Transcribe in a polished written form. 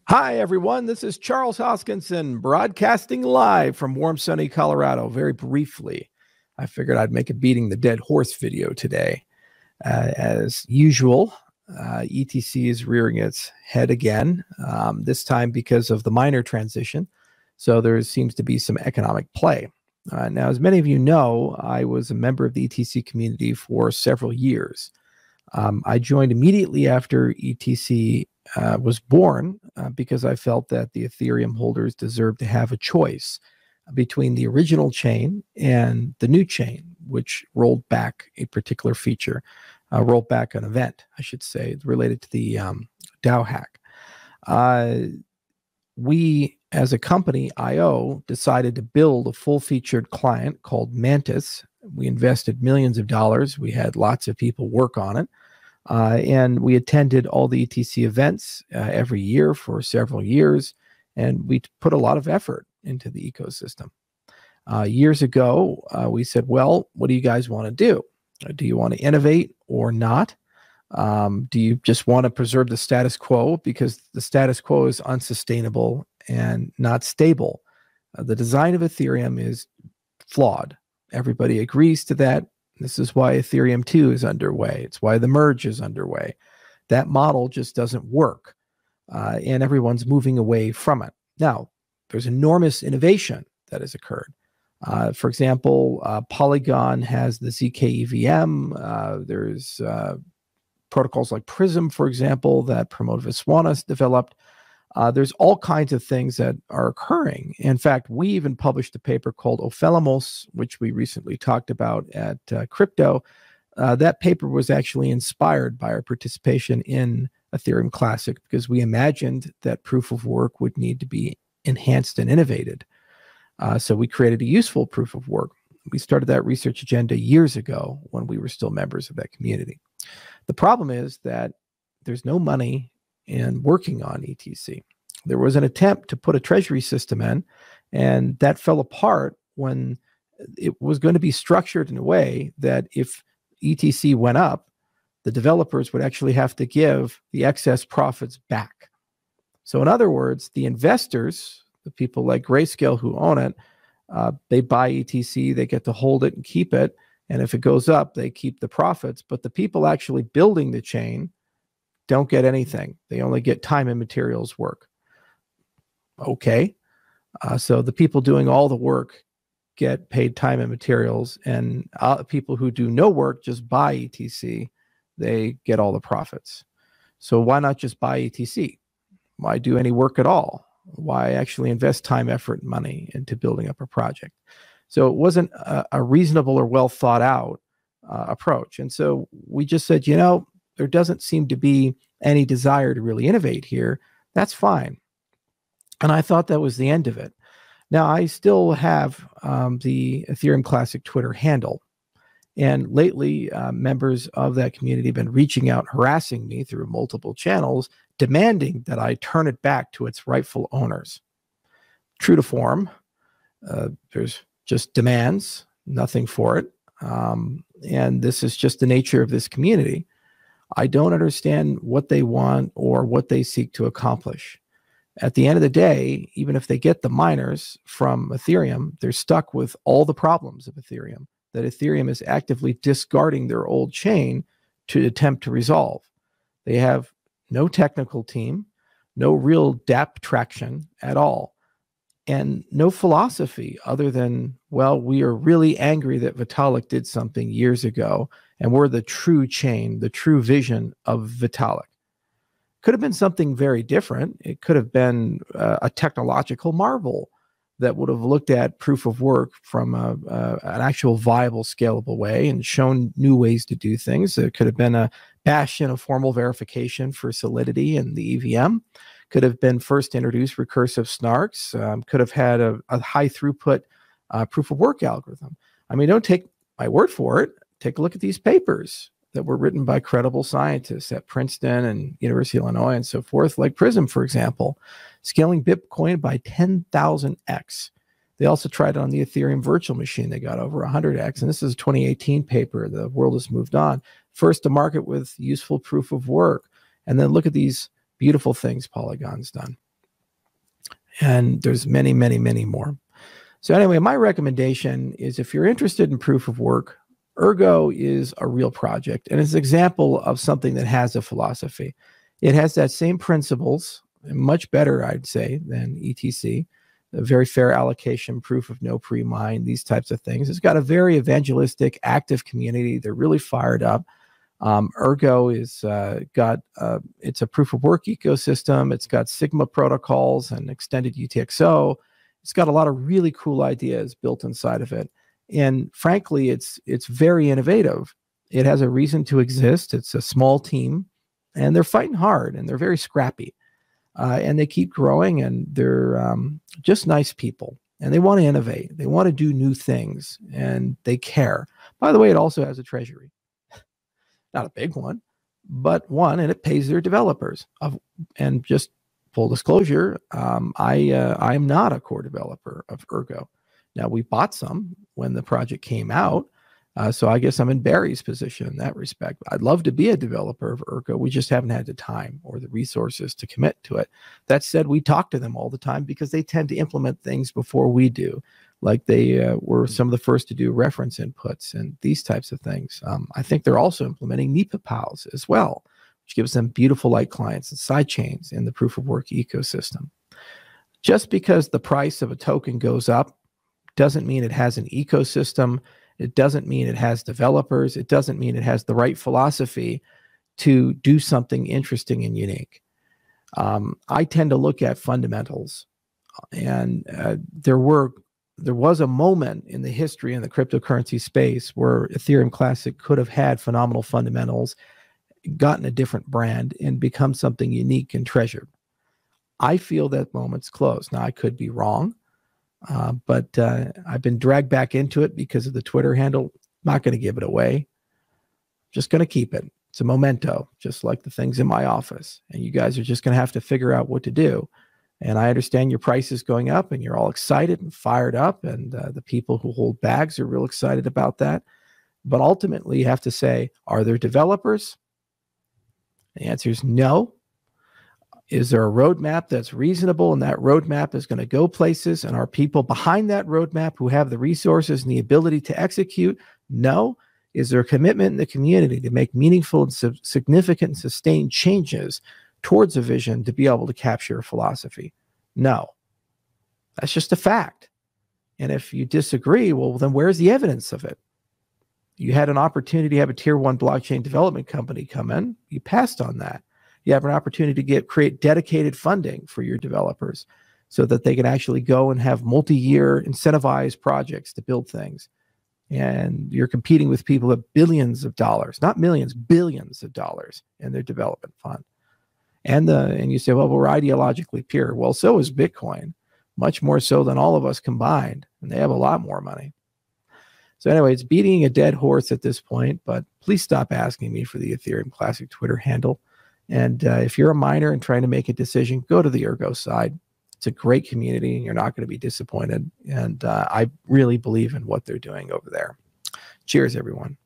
Hi, everyone. This is Charles Hoskinson broadcasting live from warm, sunny Colorado. Very briefly, I figured I'd make a beating the dead horse video today. As usual, ETC is rearing its head again, this time because of the miner transition. So there seems to be some economic play. Now, as many of you know, I was a member of the ETC community for several years. I joined immediately after ETC was born because I felt that the Ethereum holders deserved to have a choice between the original chain and the new chain, which rolled back a particular feature, rolled back an event, I should say, related to the DAO hack. We, as a company, IO, decided to build a full-featured client called Mantis. We invested millions of dollars. We had lots of people work on it. And we attended all the ETC events every year for several years, and we put a lot of effort into the ecosystem. Years ago, we said, well, what do you guys want to do? Do you want to innovate or not? Do you just want to preserve the status quo? Because the status quo is unsustainable and not stable. The design of Ethereum is flawed. Everybody agrees to that. This is why Ethereum 2 is underway. It's why the merge is underway. That model just doesn't work, and everyone's moving away from it. Now, there's enormous innovation that has occurred. For example, Polygon has the ZK EVM. There's protocols like Prism, for example, that Pramod Viswana's developed. There's all kinds of things that are occurring. In fact, we even published a paper called Ophelamos, which we recently talked about at Crypto. That paper was actually inspired by our participation in Ethereum Classic because we imagined that proof of work would need to be enhanced and innovated. So we created a useful proof of work. We started that research agenda years ago when we were still members of that community. The problem is that there's no money in working on ETC. There was an attempt to put a treasury system in, and that fell apart when it was going to be structured in a way that if ETC went up, the developers would actually have to give the excess profits back. So in other words, the investors, the people like Grayscale who own it, they buy ETC, they get to hold it and keep it, and if it goes up, they keep the profits. But the people actually building the chain don't get anything. They only get time and materials work. Okay. So the people doing all the work get paid time and materials, and people who do no work just buy ETC. They get all the profits. So why not just buy ETC? Why do any work at all? Why actually invest time, effort, and money into building up a project? So it wasn't a reasonable or well thought out approach. And so we just said, you know, there doesn't seem to be any desire to really innovate here. That's fine. And I thought that was the end of it. Now, I still have the Ethereum Classic Twitter handle. And lately, members of that community have been reaching out, harassing me through multiple channels, demanding that I turn it back to its rightful owners. True to form, there's just demands, nothing for it. And this is just the nature of this community. I don't understand what they want or what they seek to accomplish. At the end of the day, even if they get the miners from Ethereum, they're stuck with all the problems of Ethereum that Ethereum is actively discarding their old chain to attempt to resolve. They have no technical team, no real dApp traction at all, and no philosophy other than, well, we are really angry that Vitalik did something years ago, and we're the true chain, the true vision of Vitalik. Could have been something very different. It could have been a technological marvel that would have looked at proof of work from an actual viable, scalable way and shown new ways to do things. It could have been a bastion of formal verification for Solidity and the EVM. Could have been first introduced recursive snarks. Could have had a high throughput proof of work algorithm. I mean, don't take my word for it. Take a look at these papers that were written by credible scientists at Princeton and University of Illinois and so forth, like Prism, for example, scaling Bitcoin by 10,000x. They also tried it on the Ethereum virtual machine. They got over 100x. And this is a 2018 paper. The world has moved on. First to market with useful proof of work. And then look at these beautiful things Polygon's done. And there's many, many, many more. So anyway, my recommendation is if you're interested in proof of work, Ergo is a real project, and it's an example of something that has a philosophy. It has that same principles, much better, I'd say, than ETC, a very fair allocation, proof of no pre-mine, these types of things. It's got a very evangelistic, active community. They're really fired up. Ergo is it's a proof of work ecosystem. It's got Sigma protocols and extended UTXO. It's got a lot of really cool ideas built inside of it. And frankly, it's very innovative. It has a reason to exist. It's a small team, and they're fighting hard, and they're very scrappy. And they keep growing, and they're just nice people. And they want to innovate. They want to do new things, and they care. By the way, it also has a treasury. Not a big one, but one, and it pays their developers. And just full disclosure, I'm not a core developer of Ergo. Now, we bought some when the project came out, so I guess I'm in Barry's position in that respect. I'd love to be a developer of Ergo. We just haven't had the time or the resources to commit to it. That said, we talk to them all the time because they tend to implement things before we do. Like they were some of the first to do reference inputs and these types of things. I think they're also implementing NEPA PALs as well, which gives them beautiful light clients and side chains in the proof of work ecosystem. Just because the price of a token goes up doesn't mean it has an ecosystem. It doesn't mean it has developers. It doesn't mean it has the right philosophy to do something interesting and unique. I tend to look at fundamentals, and there was a moment in the history in the cryptocurrency space where Ethereum Classic could have had phenomenal fundamentals, gotten a different brand, and become something unique and treasured. I feel that moment's closed. Now, I could be wrong, but I've been dragged back into it because of the Twitter handle. Not going to give it away. Just going to keep it. It's a memento, just like the things in my office. And you guys are just going to have to figure out what to do. And I understand your price is going up and you're all excited and fired up. And the people who hold bags are real excited about that. But ultimately, you have to say, are there developers? The answer is no. Is there a roadmap that's reasonable and that roadmap is going to go places? And are people behind that roadmap who have the resources and the ability to execute? No. Is there a commitment in the community to make meaningful and significant and sustained changes towards a vision to be able to capture a philosophy? No. That's just a fact. And if you disagree, well, then where's the evidence of it? You had an opportunity to have a tier 1 blockchain development company come in. You passed on that. You have an opportunity to create dedicated funding for your developers so that they can actually go and have multi-year incentivized projects to build things. And you're competing with people with billions of dollars, not millions, billions of dollars in their development fund. And you say, well, we're ideologically pure. Well, so is Bitcoin, much more so than all of us combined. And they have a lot more money. So anyway, it's beating a dead horse at this point, but please stop asking me for the Ethereum Classic Twitter handle. And if you're a miner and trying to make a decision, go to the Ergo side. It's a great community, and you're not going to be disappointed. And I really believe in what they're doing over there. Cheers, everyone.